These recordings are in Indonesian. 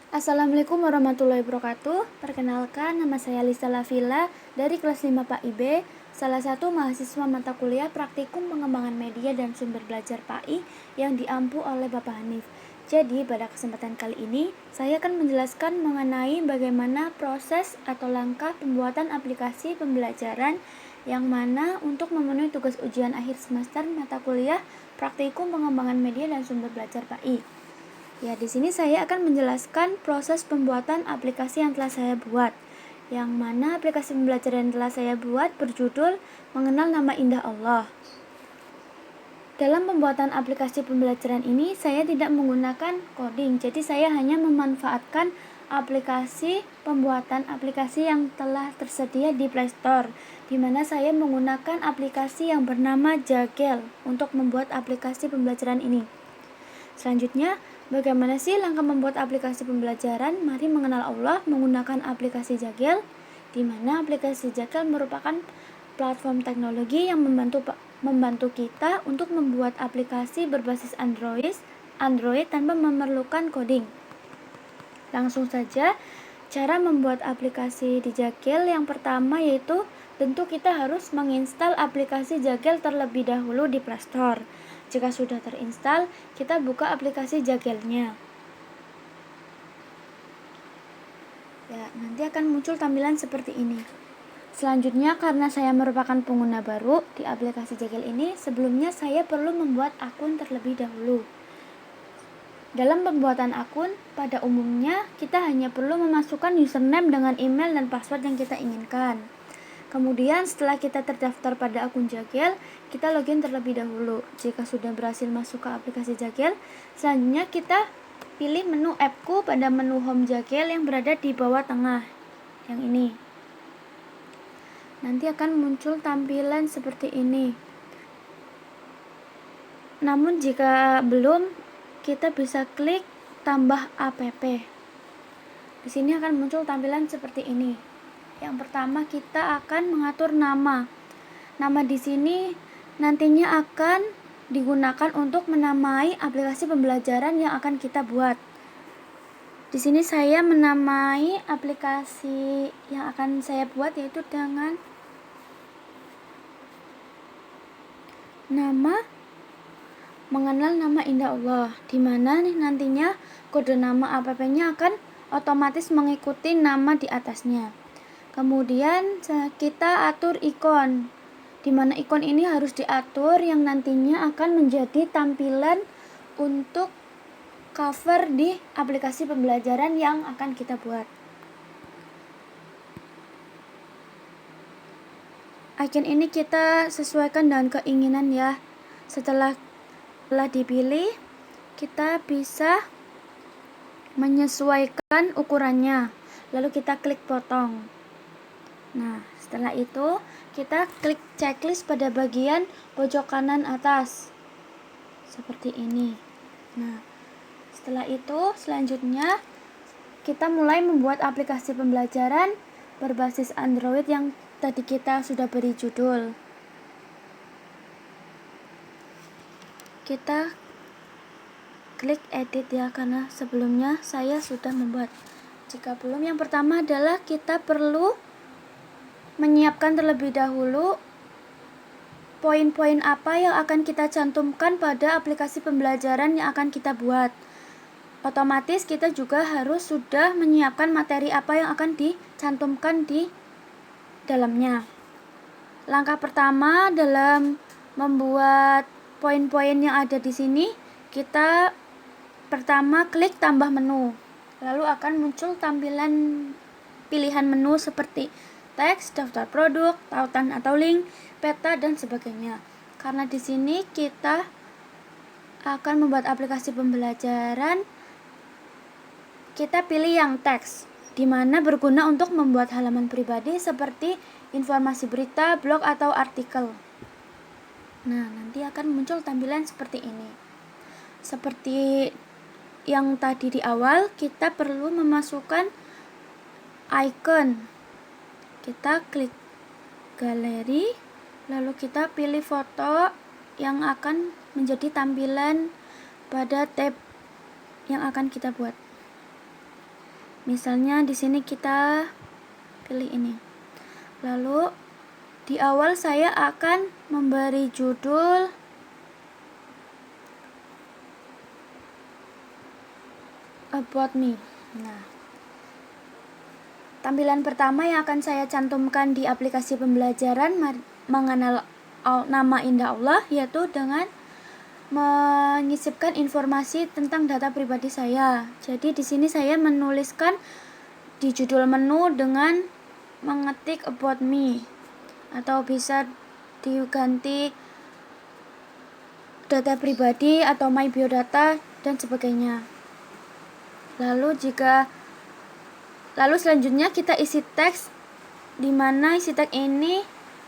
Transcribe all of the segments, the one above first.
Assalamualaikum warahmatullahi wabarakatuh. Perkenalkan, nama saya Lisa Lavila dari kelas 5 PAIB, salah satu mahasiswa mata kuliah Praktikum Pengembangan Media dan Sumber Belajar PAI yang diampu oleh Bapak Hanif. Jadi, pada kesempatan kali ini, saya akan menjelaskan mengenai bagaimana proses atau langkah pembuatan aplikasi pembelajaran yang mana untuk memenuhi tugas ujian akhir semester mata kuliah Praktikum Pengembangan Media dan Sumber Belajar PAI. Ya, di sini saya akan menjelaskan proses pembuatan aplikasi yang telah saya buat. Yang mana aplikasi pembelajaran yang telah saya buat berjudul Mengenal Nama Indah Allah. Dalam pembuatan aplikasi pembelajaran ini, saya tidak menggunakan coding. Jadi saya hanya memanfaatkan aplikasi pembuatan aplikasi yang telah tersedia di Play Store, di mana saya menggunakan aplikasi yang bernama Jagel untuk membuat aplikasi pembelajaran ini. Selanjutnya, bagaimana sih langkah membuat aplikasi pembelajaran? Mari mengenal Allah menggunakan aplikasi Jagel, di mana aplikasi Jagel merupakan platform teknologi yang membantu kita untuk membuat aplikasi berbasis Android tanpa memerlukan coding. Langsung saja, cara membuat aplikasi di Jagel yang pertama yaitu tentu kita harus menginstal aplikasi Jagel terlebih dahulu di Play Store. Jika sudah terinstall, kita buka aplikasi Jagelnya. Ya, nanti akan muncul tampilan seperti ini. Selanjutnya, karena saya merupakan pengguna baru di aplikasi Jagel ini, sebelumnya saya perlu membuat akun terlebih dahulu. Dalam pembuatan akun, pada umumnya kita hanya perlu memasukkan username dengan email dan password yang kita inginkan. Kemudian setelah kita terdaftar pada akun Jagel, kita login terlebih dahulu. Jika sudah berhasil masuk ke aplikasi Jagel, selanjutnya kita pilih menu appku pada menu home Jagel yang berada di bawah tengah, yang ini. Nanti akan muncul tampilan seperti ini. Namun jika belum, kita bisa klik tambah app. Di sini akan muncul tampilan seperti ini. Yang pertama kita akan mengatur nama. Nama di sini nantinya akan digunakan untuk menamai aplikasi pembelajaran yang akan kita buat. Di sini saya menamai aplikasi yang akan saya buat yaitu dengan nama Mengenal Nama Indah Allah, di mana nantinya kode nama app-nya akan otomatis mengikuti nama di atasnya. Kemudian kita atur ikon, di mana ikon ini harus diatur yang nantinya akan menjadi tampilan untuk cover di aplikasi pembelajaran yang akan kita buat. Icon ini kita sesuaikan dengan keinginan ya. Setelah dipilih, kita bisa menyesuaikan ukurannya. Lalu kita klik potong. Nah, setelah itu kita klik checklist pada bagian pojok kanan atas seperti ini. Nah, setelah itu selanjutnya kita mulai membuat aplikasi pembelajaran berbasis Android yang tadi kita sudah beri judul. Kita klik edit ya, karena sebelumnya saya sudah membuat. Jika belum, yang pertama adalah kita perlu menyiapkan terlebih dahulu poin-poin apa yang akan kita cantumkan pada aplikasi pembelajaran yang akan kita buat. Otomatis kita juga harus sudah menyiapkan materi apa yang akan dicantumkan di dalamnya. Langkah pertama dalam membuat poin-poin yang ada di sini, kita pertama klik tambah menu. Lalu akan muncul tampilan pilihan menu seperti teks, daftar produk, tautan atau link, peta dan sebagainya. Karena di sini kita akan membuat aplikasi pembelajaran, kita pilih yang teks, di mana berguna untuk membuat halaman pribadi seperti informasi berita, blog atau artikel. Nah, nanti akan muncul tampilan seperti ini. Seperti yang tadi di awal, kita perlu memasukkan icon. Kita klik galeri, lalu kita pilih foto yang akan menjadi tampilan pada tab yang akan kita buat. Misalnya di sini kita pilih ini. Lalu di awal saya akan memberi judul About Me. Nah, tampilan pertama yang akan saya cantumkan di aplikasi pembelajaran mengenal nama indah Allah yaitu dengan menyisipkan informasi tentang data pribadi saya. Jadi di sini saya menuliskan di judul menu dengan mengetik About Me, atau bisa diganti data pribadi atau my biodata dan sebagainya. Lalu selanjutnya kita isi teks, di mana isi teks ini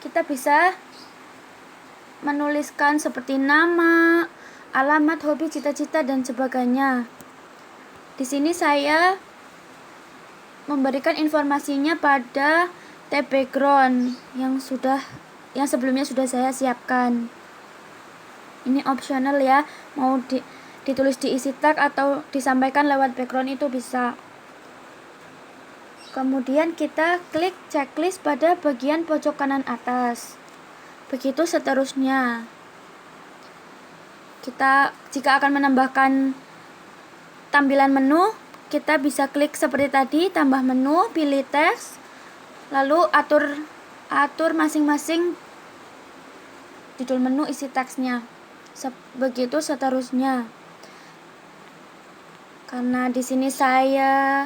kita bisa menuliskan seperti nama, alamat, hobi, cita-cita dan sebagainya. Di sini saya memberikan informasinya pada tab background yang sebelumnya sudah saya siapkan. Ini optional ya, mau ditulis di isi tag atau disampaikan lewat background itu bisa. Kemudian kita klik checklist pada bagian pojok kanan atas. Begitu seterusnya. Kita jika akan menambahkan tampilan menu, kita bisa klik seperti tadi, tambah menu, pilih teks, lalu atur masing-masing judul menu, isi teksnya. Begitu seterusnya. Karena di sini saya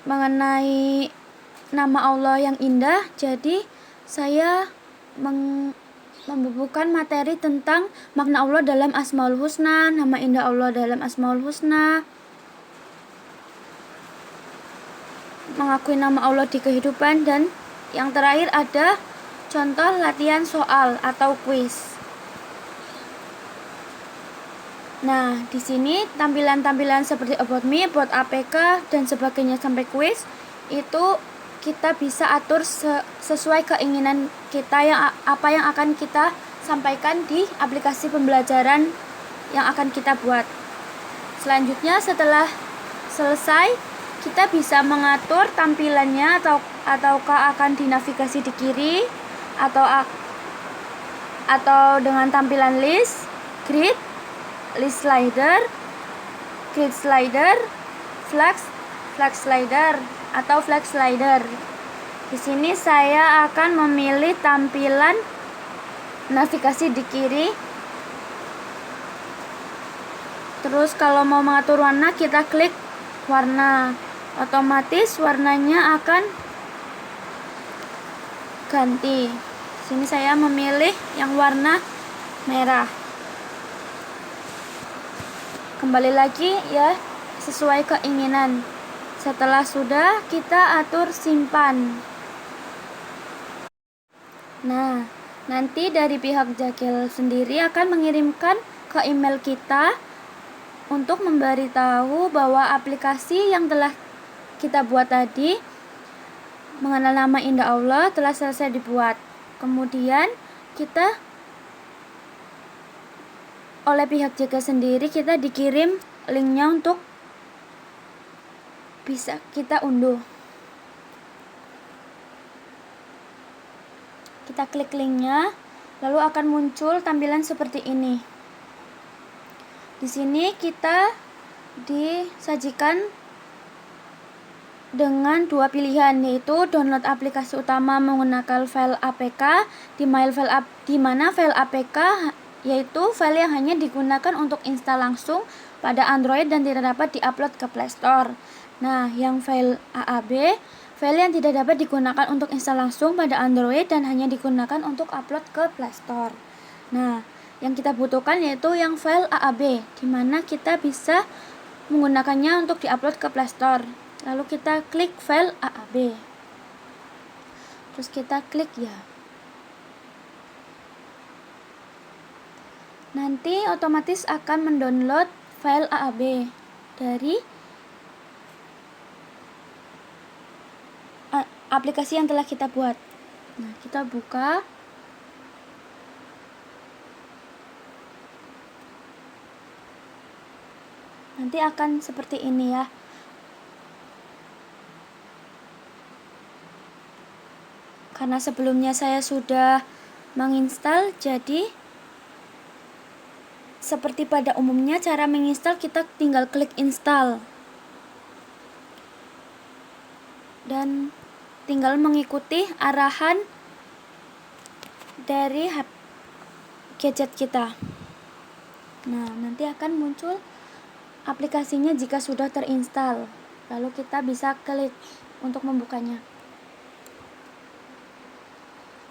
mengenai nama Allah yang indah, jadi saya membubuhkan materi tentang makna Allah dalam Asmaul Husna, nama indah Allah dalam Asmaul Husna, mengakui nama Allah di kehidupan, dan yang terakhir ada contoh latihan soal atau kuis. Nah, di sini tampilan-tampilan seperti About Me, About APK dan sebagainya sampai kuis itu kita bisa atur sesuai keinginan kita, apa yang akan kita sampaikan di aplikasi pembelajaran yang akan kita buat. Selanjutnya setelah selesai, kita bisa mengatur tampilannya ataukah akan dinavigasi di kiri atau dengan tampilan list, grid, list slider, grid slider, flag slider atau flag slider. Di sini saya akan memilih tampilan navigasi di kiri. Terus kalau mau mengatur warna, kita klik warna. Otomatis warnanya akan ganti. Di sini saya memilih yang warna merah. Kembali lagi ya, sesuai keinginan. Setelah sudah, kita atur simpan. Nah, nanti dari pihak Jakil sendiri akan mengirimkan ke email kita untuk memberitahu bahwa aplikasi yang telah kita buat tadi, mengenal nama indah Allah, telah selesai dibuat. Kemudian kita oleh pihak Jakil sendiri kita dikirim linknya untuk bisa kita unduh. Kita klik linknya, lalu akan muncul tampilan seperti ini. Di sini kita disajikan dengan dua pilihan, yaitu download aplikasi utama menggunakan file APK, di mana file APK yaitu file yang hanya digunakan untuk install langsung pada Android dan tidak dapat diupload ke Play Store. Nah, yang file AAB, file yang tidak dapat digunakan untuk install langsung pada Android dan hanya digunakan untuk upload ke Play Store. Nah, yang kita butuhkan yaitu yang file AAB, di mana kita bisa menggunakannya untuk diupload ke Play Store. Lalu kita klik file AAB. Terus kita klik ya. Nanti otomatis akan mendownload file AAB dari aplikasi yang telah kita buat. Nah, kita buka. Nanti akan seperti ini ya. karena sebelumnya saya sudah menginstal, jadi seperti pada umumnya cara menginstal kita tinggal klik install dan tinggal mengikuti arahan dari gadget kita. Nah, nanti akan muncul aplikasinya jika sudah terinstall, lalu kita bisa klik untuk membukanya.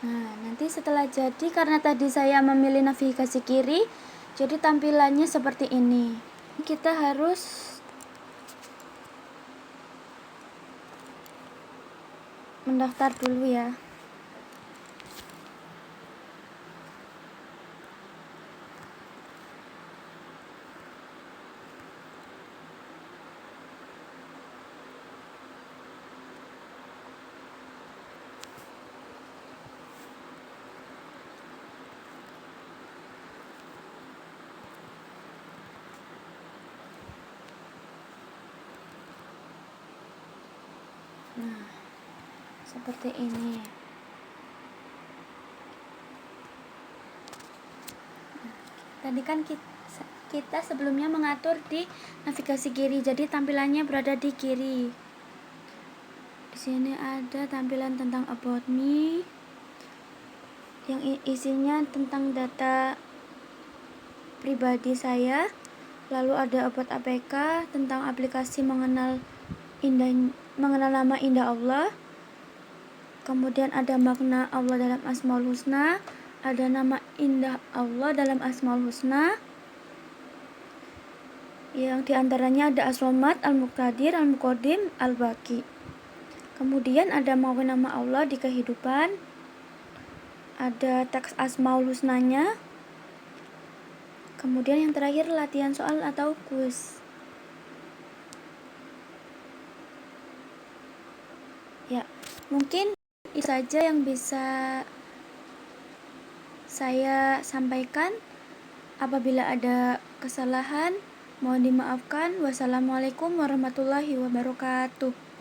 Nah, nanti setelah jadi, karena tadi saya memilih navigasi kiri, jadi tampilannya seperti ini. Kita harus mendaftar dulu ya. Nah, seperti ini. Tadi kan kita sebelumnya mengatur di navigasi kiri, jadi tampilannya berada di kiri. Di sini ada tampilan tentang about me, yang isinya tentang data pribadi saya. Lalu ada about APK, tentang aplikasi mengenal nama indah Allah. Kemudian ada makna Allah dalam Asmaul Husna, ada nama indah Allah dalam Asmaul Husna, yang diantaranya ada As-Somad, Al-Muqtadir, Al-Muqaddim, Al-Baqi. Kemudian ada maupun nama Allah di kehidupan, ada teks Asmaul Husnanya. Kemudian yang terakhir latihan soal atau kuis. Ya, mungkin itu saja yang bisa saya sampaikan. Apabila ada kesalahan, mohon dimaafkan. Wassalamualaikum warahmatullahi wabarakatuh.